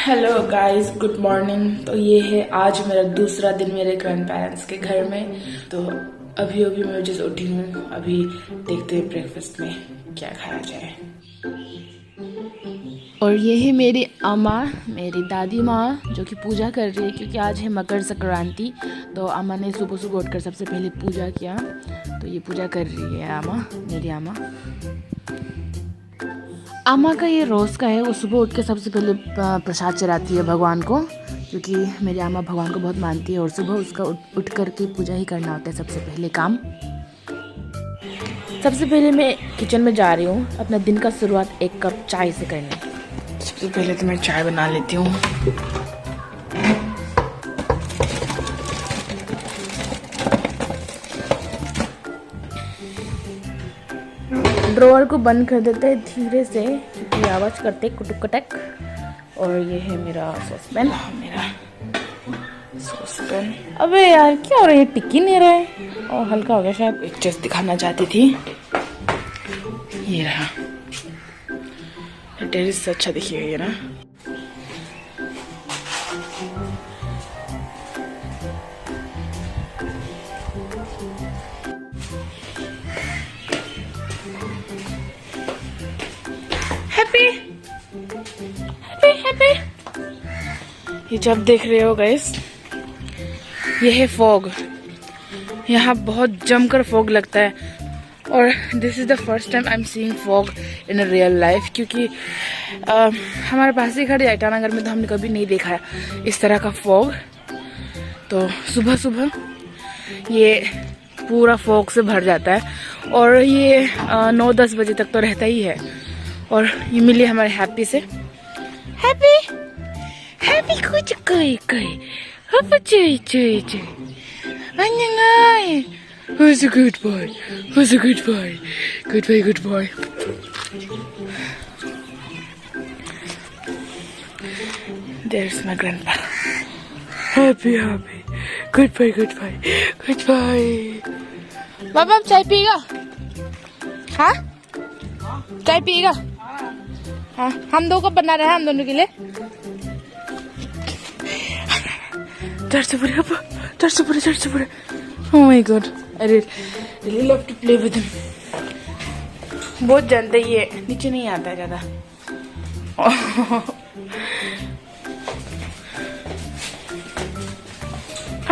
Hello guys, good morning. तो ये है आज मेरा दूसरा दिन मेरे ग्रैंड पेरेंट्स के घर में। तो अभी अभी मैं जैसे उठी हूँ। अभी देखते हैं ब्रेकफास्ट में क्या खाया जाए। और ये है मेरी अम्मा, मेरी दादी माँ, जो कि पूजा कर रही है क्योंकि आज है मकर संक्रांति। तो अम्मा ने सुबह सुबह उठकर सबसे पहले पूजा किया। तो ये पूजा कर रही है अम्मा, मेरी अम्मा। अम्मा का ये रोज़ का है, वो सुबह उठ के सबसे पहले प्रसाद चढ़ाती है भगवान को, क्योंकि मेरी अम्मा भगवान को बहुत मानती है और सुबह उसका उठ करके पूजा ही करना होता है सबसे पहले काम। सबसे पहले मैं किचन में जा रही हूँ अपना दिन का शुरुआत एक कप चाय से करने। सबसे पहले तो मैं चाय बना लेती हूँ। ड्रॉअर को बंद कर देते हैं धीरे से क्योंकि आवाज़ करते कुटुक कटक। और ये है मेरा सॉसपैन। अबे यार क्या हो रहा है, टिक ही नहीं रहा है और हल्का हो गया शायद। पिक्चर्स दिखाना चाहती थी, ये रहा। टेरिस से अच्छा दिखिएगा ये ना। Happy happy happy. ये जब देख रहे हो गाइस, ये है फॉग। यहाँ बहुत जमकर फॉग लगता है और this is the first time I am seeing fog in a real life, क्योंकि हमारे पास ही घर है ईटानगर में, तो हमने कभी नहीं देखा है इस तरह का फॉग। तो सुबह सुबह ये पूरा फॉग से भर जाता है और ये 9-10 बजे तक तो रहता ही है। और ये मिली हमारे हैप्पी से। हैप्पी हैप्पी कुछ कोई कोई हप चई चई चई अन्य Who's a good boy? Who's a good boy? Good boy, good boy. There's my grandpa. Happy, happy. Good boy, good boy. Good boy. बाबा चाय पिएगा? हाँ? चाय पिएगा? हाँ, हम दो कप बना रहे हैं हम दोनों के लिए। चढ़ से पूरे। Oh my god, I really love to play with him. बहुत जानते ही है, नीचे नहीं आता है ज़्यादा।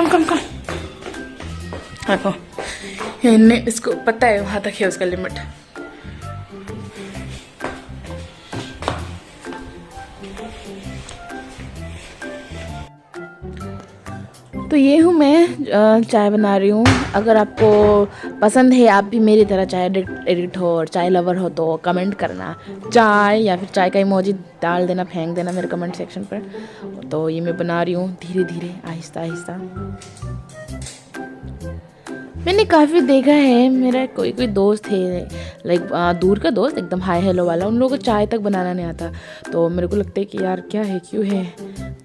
कम। देखो, इसको पता है वहाँ तक है उसका लिमिट। तो ये हूँ मैं, चाय बना रही हूँ। अगर आपको पसंद है, आप भी मेरी तरह चाय एडिक्ट हो और चाय लवर हो, तो कमेंट करना चाय या फिर चाय का इमोजी डाल देना, फेंक देना मेरे कमेंट सेक्शन पर। तो ये मैं बना रही हूँ धीरे धीरे, आहिस्ता आहिस्ता। मैंने काफ़ी देखा है, मेरा कोई दोस्त है लाइक दूर का दोस्त, एकदम हाय हेलो वाला, उन लोगों को चाय तक बनाना नहीं आता। तो मेरे को लगता है कि यार क्या है, क्यों है,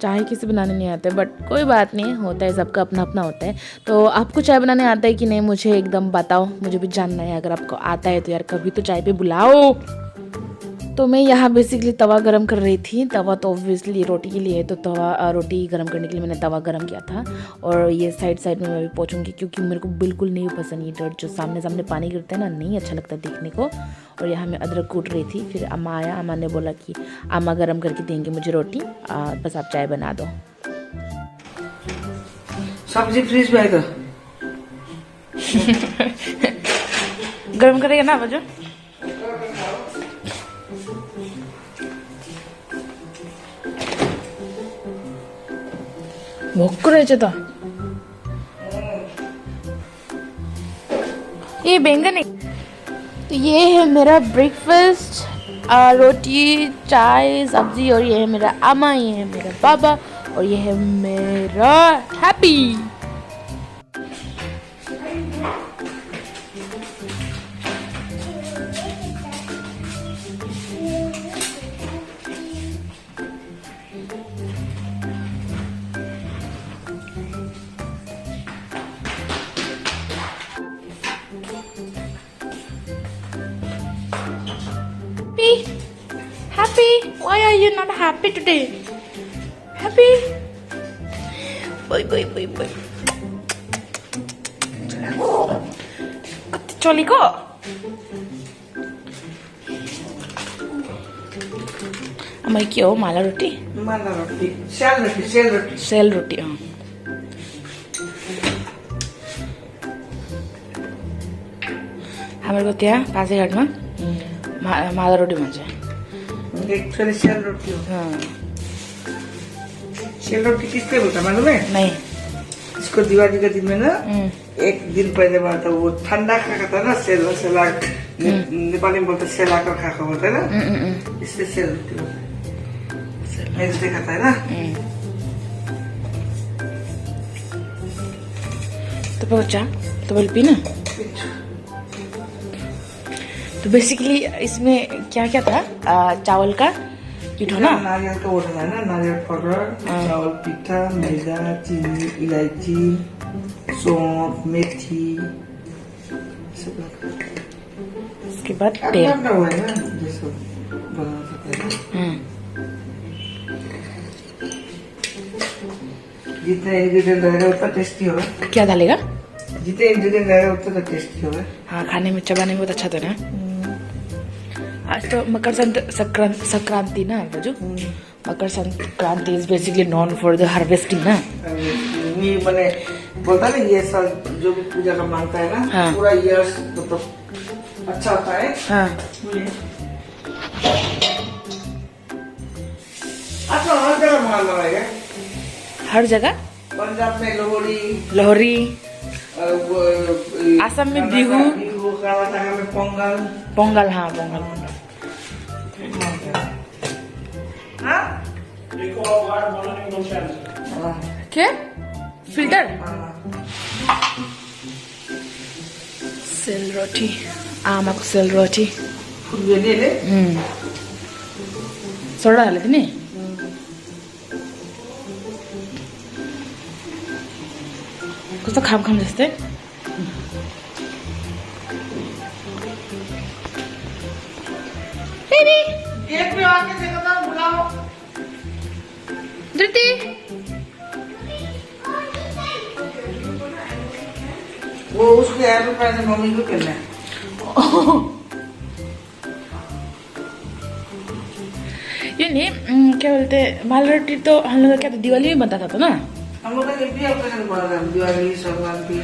चाय किसे बनाने नहीं आता है। बट कोई बात नहीं, होता है, सबका अपना अपना होता है। तो आपको चाय बनाने आता है कि नहीं, मुझे एकदम बताओ, मुझे भी जानना है। अगर आपको आता है तो यार कभी तो चाय पे बुलाओ। तो मैं यहाँ बेसिकली तवा गरम कर रही थी। तवा तो ऑब्वियसली रोटी के लिए है, तो तवा रोटी गरम करने के लिए मैंने तवा गरम किया था। और ये साइड में मैं भी पोंछूंगी क्योंकि मेरे को बिल्कुल नहीं पसंद ये डर्ट, जो सामने पानी गिरता है ना, नहीं अच्छा लगता देखने को। और यहाँ मैं अदरक कूट रही थी। फिर अम्मा आया, अम्मा ने बोला कि अम्मा गरम करके देंगे मुझे रोटी, बस आप चाय बना दो। सब्जी फ्रीज में आएगा। गरम करेगा ना बजो। भोक रहे था ये बैंगन है। तो ये है मेरा ब्रेकफास्ट, रोटी, चाय, सब्जी। और ये है मेरा अम्मा, ये है मेरा पापा और ये है मेरा happy. Happy? Why are you not happy today? Happy. Boy, boy, boy, boy. Choli ko. Amai kyo mala roti. Mala roti. Shell roti. Shell roti. Shell roti. हाम्रो त्यहाँ पासीघाटमा माला रोटी भन्छ एक्चुअली शेल रोटी हो शेल रोटी किसके बोलता मालूम है नहीं इसको दिवाली के दिन में ना एक दिन पहले बात वो ठंडा खाका था ना सेला नेपाली में बोलते सेला कर खाका बोलते है ना इसलिए शेल रोटी बोलते हैं मैं इसलिए खाता है ना तो बच्चा तो बोल पी ना तो बेसिकली इसमें क्या क्या था चावल का पीठा ना नारियल का वो था ना नारियल पाउडर चावल पीठा मैदा चीनी इलायची सौंफ मेथी उसके बाद तेल हुआ है ना जैसे बना सकते हैं जितना इंग्रेडिएंट रहेगा उतना टेस्टी होगा क्या डालेगा जितने इंग्रेडिएंट रहेगा उतना टेस्टी होगा हाँ खाने में चबाने में बहुत अच्छा था ना आज तो मकर संक्रांति ना बाजू Makar Sankranti is basically known for the harvesting ना ये मैंने बोलता ना ये साल जो भी पूजा का मानता है ना हाँ। पूरा ईयर तो अच्छा होता है हाँ अच्छा हर जगह मान लगाएगा हर जगह पंजाब में लोहरी वो असम में बिहू कर्नाटक में पोंगल पोंगल हाँ पोंगल हाँ क्या फिल्टर सेल रोटी आमाको सेल रोटी फुलबेलीले सोडा हालेको थिएँ नि कस्तो खाम खाम जस्तै एक भी आके देखो तो बुलाओ धृति वो उसके ऐप पे पैसे मम्मी को करना है ये नहीं क्या बोलते माल रोटी तो हम लोग का क्या था दिवाली में बनता था तो ना हम लोग का जब भी ऑपरेशन बना था दिवाली संक्रांति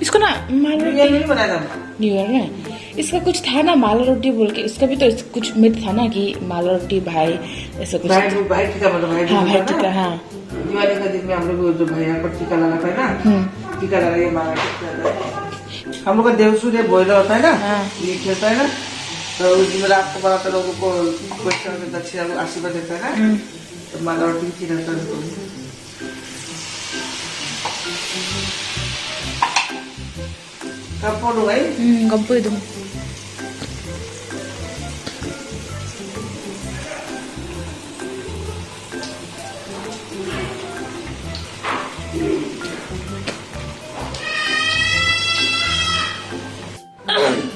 इसको ना माल दिवाली रोटी नहीं बनाया था न्यू ईयर में इसका कुछ था ना माला रोटी बोल के इसका भी तो कुछ मिथ था ना कि माला रोटी भाई ऐसा कुछ भाई टीका मतलब हाँ भाई टीका हाँ दिवाली का दिन में हम लोग जो भैया पर टीका लगाता है ना टीका लगा के माला हम लोग का देवसूर्य बोइलर होता है ना हाँ। ये खेलता है ना तो उस दिन रात को बनाते लोगों को क्वेश्चन में दक्षिणा आशीर्वाद देता है ना तो माला रोटी चिराता है कब बोलो भाई गप्पू ಇದು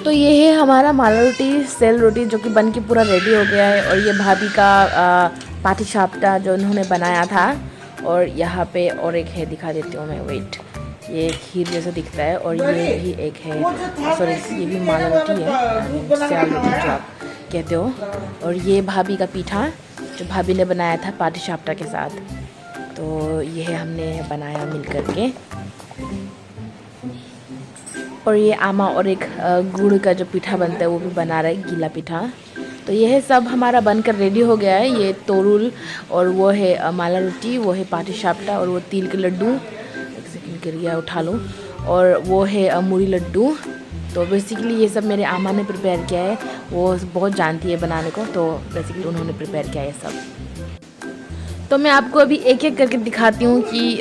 तो ये है हमारा माला रोटी सेल रोटी जो कि बन के पूरा रेडी हो गया है और ये भाभी का पाटी सापटा जो उन्होंने बनाया था और यहाँ पे और एक है दिखा देती हूँ मैं वेट ये खीर जैसा दिखता है और ये भी एक है सॉरी ये भी माला रोटी है सेल रोटी जो आप कहते हो और ये भाभी का पीठा जो भाभी ने बनाया था पाटी सापटा के साथ तो ये हमने बनाया मिल करके और ये आमा और एक गुड़ का जो पीठा बनता है वो भी बना रहा है गीला पीठा तो यह सब हमारा बनकर रेडी हो गया है ये तोरुल और वो है माला रोटी वो है पाटी सापटा और वो तिल के लड्डू एक सेकंड गिर गया उठा लूँ और वो है मूरी लड्डू तो बेसिकली ये सब मेरे आमा ने प्रिपेयर किया है वो बहुत जानती है बनाने को तो बेसिकली उन्होंने प्रिपेयर किया है सब तो मैं आपको अभी एक एक करके दिखाती हूँ कि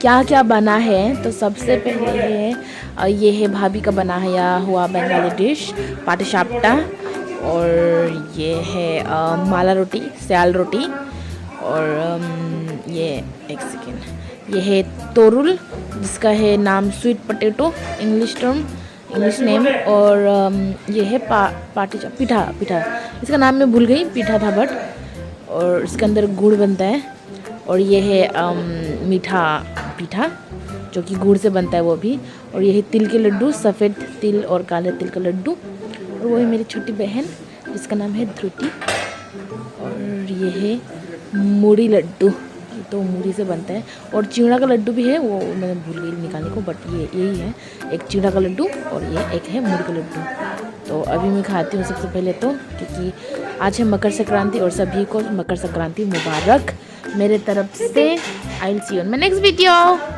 क्या क्या बना है तो सबसे पहले है ये है भाभी का बनाया हुआ बंगाली डिश पाटी सापटा और ये है माला रोटी स्याल रोटी और ये एक सेकेंड ये है तोरुल जिसका है नाम स्वीट पोटैटो इंग्लिश नेम और ये है पाटी पीठा इसका नाम मैं भूल गई पीठा था बट और इसके अंदर गुड़ बनता है और ये है मीठा पीठा जो कि गुड़ से बनता है वो भी। और ये है तिल के लड्डू, सफ़ेद तिल और काले तिल का लड्डू। और वो है मेरी छोटी बहन जिसका नाम है ध्रुति। और ये है मूढ़ी लड्डू, तो मूढ़ी से बनता है। और चिवड़ा का लड्डू भी है, वो मैंने भूल गई निकालने को, बट ये यही है, एक चिवड़ा का लड्डू और ये एक है मूढ़ी का लड्डू। तो अभी मैं खाती हूँ सबसे पहले तो, क्योंकि आज है मकर संक्रांति और सभी को मकर संक्रांति मुबारक मेरे तरफ से। I will see you in my next video.